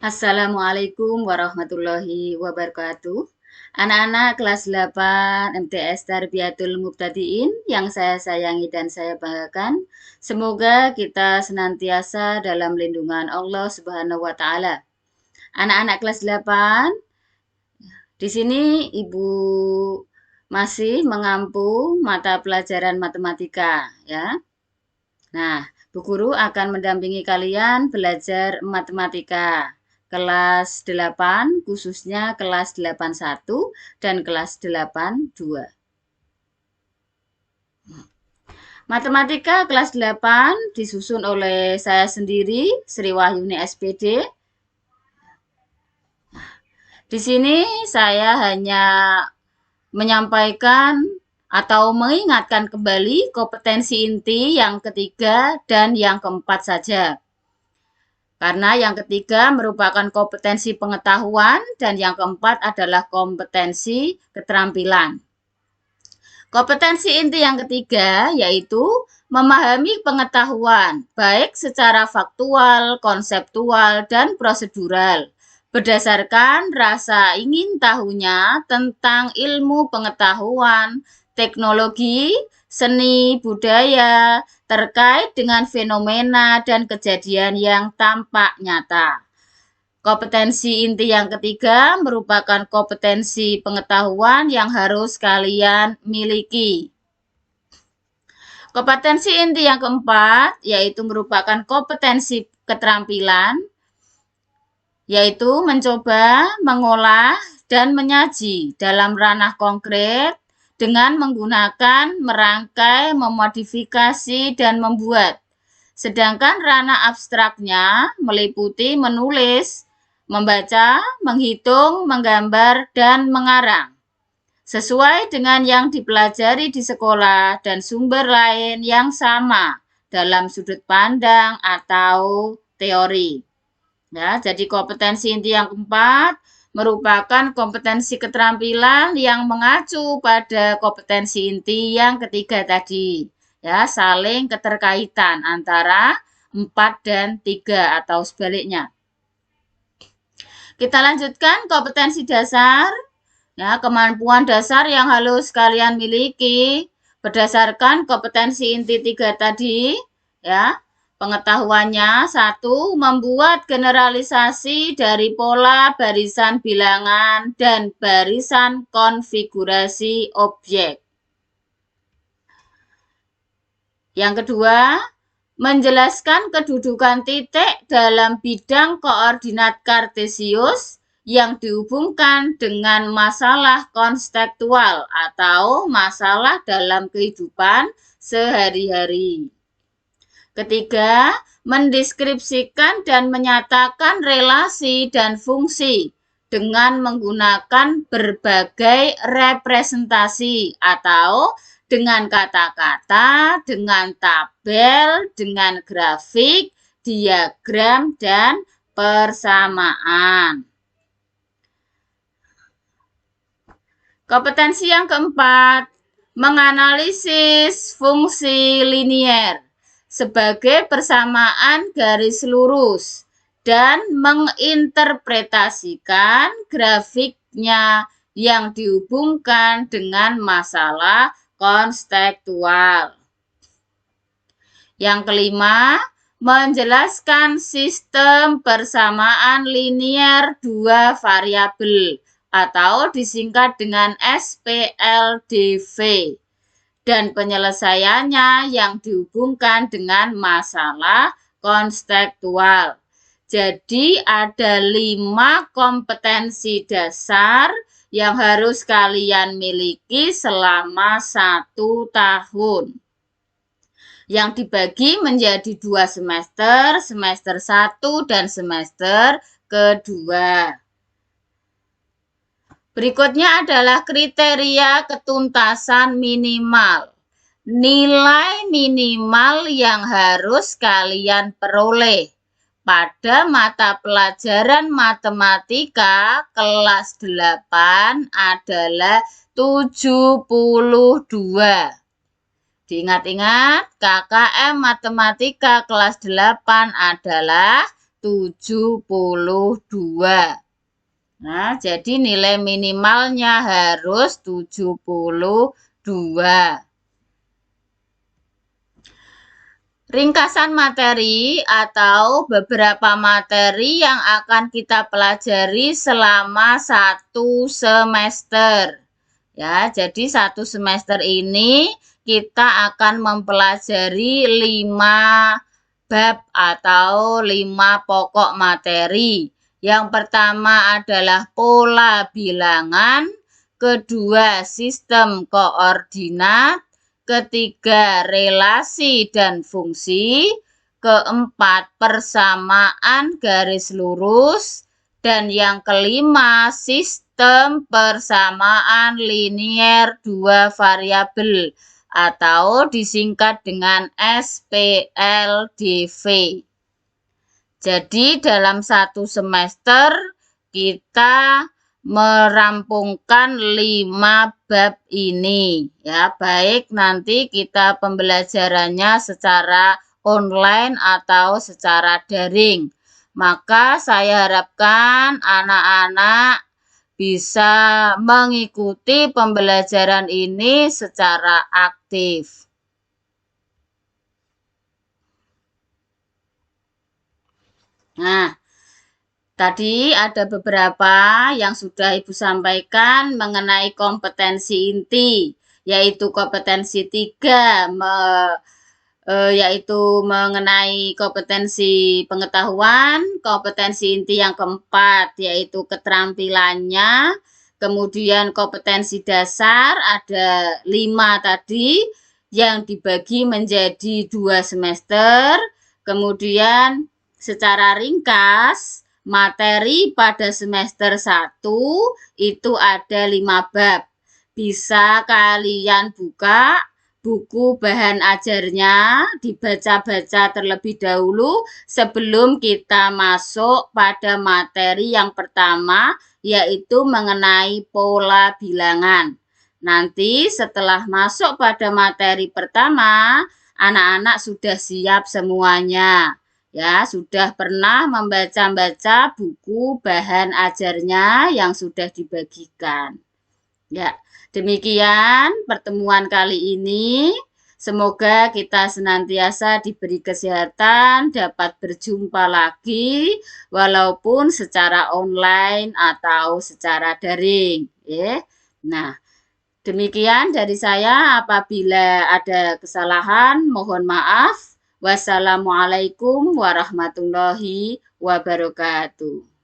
Assalamualaikum warahmatullahi wabarakatuh. Anak-anak kelas 8 MTS Tarbiyatul Mubtadiin yang saya sayangi dan saya banggakan. Semoga kita senantiasa dalam lindungan Allah Subhanahu wa taala. Anak-anak kelas 8, di sini Ibu masih mengampu mata pelajaran matematika ya. Nah, Bu Guru akan mendampingi kalian belajar matematika kelas 8, khususnya kelas 81 dan kelas 82. Matematika kelas 8 disusun oleh saya sendiri, Sri Wahyuni SPD. Di sini saya hanya menyampaikan atau mengingatkan kembali kompetensi inti yang ketiga dan yang keempat saja. Karena yang ketiga merupakan kompetensi pengetahuan dan yang keempat adalah kompetensi keterampilan. Kompetensi inti yang ketiga yaitu memahami pengetahuan, baik secara faktual, konseptual, dan prosedural, berdasarkan rasa ingin tahunya tentang ilmu pengetahuan, teknologi, seni, budaya, terkait dengan fenomena dan kejadian yang tampak nyata. Kompetensi inti yang ketiga merupakan kompetensi pengetahuan yang harus kalian miliki. Kompetensi inti yang keempat yaitu merupakan kompetensi keterampilan, yaitu mencoba, mengolah, dan menyaji dalam ranah konkret dengan menggunakan, merangkai, memodifikasi, dan membuat. Sedangkan ranah abstraknya meliputi menulis, membaca, menghitung, menggambar, dan mengarang. Sesuai dengan yang dipelajari di sekolah dan sumber lain yang sama dalam sudut pandang atau teori. Ya, jadi kompetensi inti yang keempat merupakan kompetensi keterampilan yang mengacu pada kompetensi inti yang ketiga tadi. Ya, saling keterkaitan antara 4 dan 3 atau sebaliknya. Kita lanjutkan kompetensi dasar. Ya, kemampuan dasar yang harus kalian miliki berdasarkan kompetensi inti 3 tadi, ya. Pengetahuannya, 1. Membuat generalisasi dari pola barisan bilangan dan barisan konfigurasi objek. Yang kedua, menjelaskan kedudukan titik dalam bidang koordinat kartesius yang dihubungkan dengan masalah konseptual atau masalah dalam kehidupan sehari-hari. Ketiga, mendeskripsikan dan menyatakan relasi dan fungsi dengan menggunakan berbagai representasi atau dengan kata-kata, dengan tabel, dengan grafik, diagram, dan persamaan. Kompetensi yang keempat, menganalisis fungsi linier sebagai persamaan garis lurus dan menginterpretasikan grafiknya yang dihubungkan dengan masalah konseptual. Yang kelima, menjelaskan sistem persamaan linier dua variabel atau disingkat dengan SPLDV dan penyelesaiannya yang dihubungkan dengan masalah konseptual. Jadi ada 5 kompetensi dasar yang harus kalian miliki selama 1 tahun. Yang dibagi menjadi 2 semester, semester 1 dan semester kedua. Berikutnya adalah kriteria ketuntasan minimal. Nilai minimal yang harus kalian peroleh pada mata pelajaran matematika kelas 8 adalah 72. Diingat-ingat, KKM matematika kelas 8 adalah 72. Nah, jadi nilai minimalnya harus 72. Ringkasan materi atau beberapa materi yang akan kita pelajari selama 1 semester. Ya, jadi 1 semester ini kita akan mempelajari 5 bab atau 5 pokok materi. Yang pertama adalah pola bilangan, kedua sistem koordinat, ketiga relasi dan fungsi, keempat persamaan garis lurus, dan yang kelima sistem persamaan linier 2 variabel atau disingkat dengan SPLDV. Jadi dalam 1 semester kita merampungkan 5 bab ini. Ya, baik nanti kita pembelajarannya secara online atau secara daring. Maka saya harapkan anak-anak bisa mengikuti pembelajaran ini secara aktif. Nah, tadi ada beberapa yang sudah Ibu sampaikan mengenai kompetensi inti, yaitu kompetensi 3, yaitu mengenai kompetensi pengetahuan, kompetensi inti yang keempat, yaitu keterampilannya, kemudian kompetensi dasar ada 5 tadi, yang dibagi menjadi 2 semester, kemudian secara ringkas, materi pada semester 1 itu ada 5 bab. Bisa kalian buka buku bahan ajarnya, dibaca-baca terlebih dahulu sebelum kita masuk pada materi yang pertama, yaitu mengenai pola bilangan. Nanti setelah masuk pada materi pertama, anak-anak sudah siap semuanya. Ya, sudah pernah membaca-baca buku bahan ajarnya yang sudah dibagikan. Ya, demikian pertemuan kali ini. Semoga kita senantiasa diberi kesehatan, dapat berjumpa lagi, walaupun secara online atau secara daring. Ya. Nah, demikian dari saya. Apabila ada kesalahan, mohon maaf. Wassalamualaikum warahmatullahi wabarakatuh.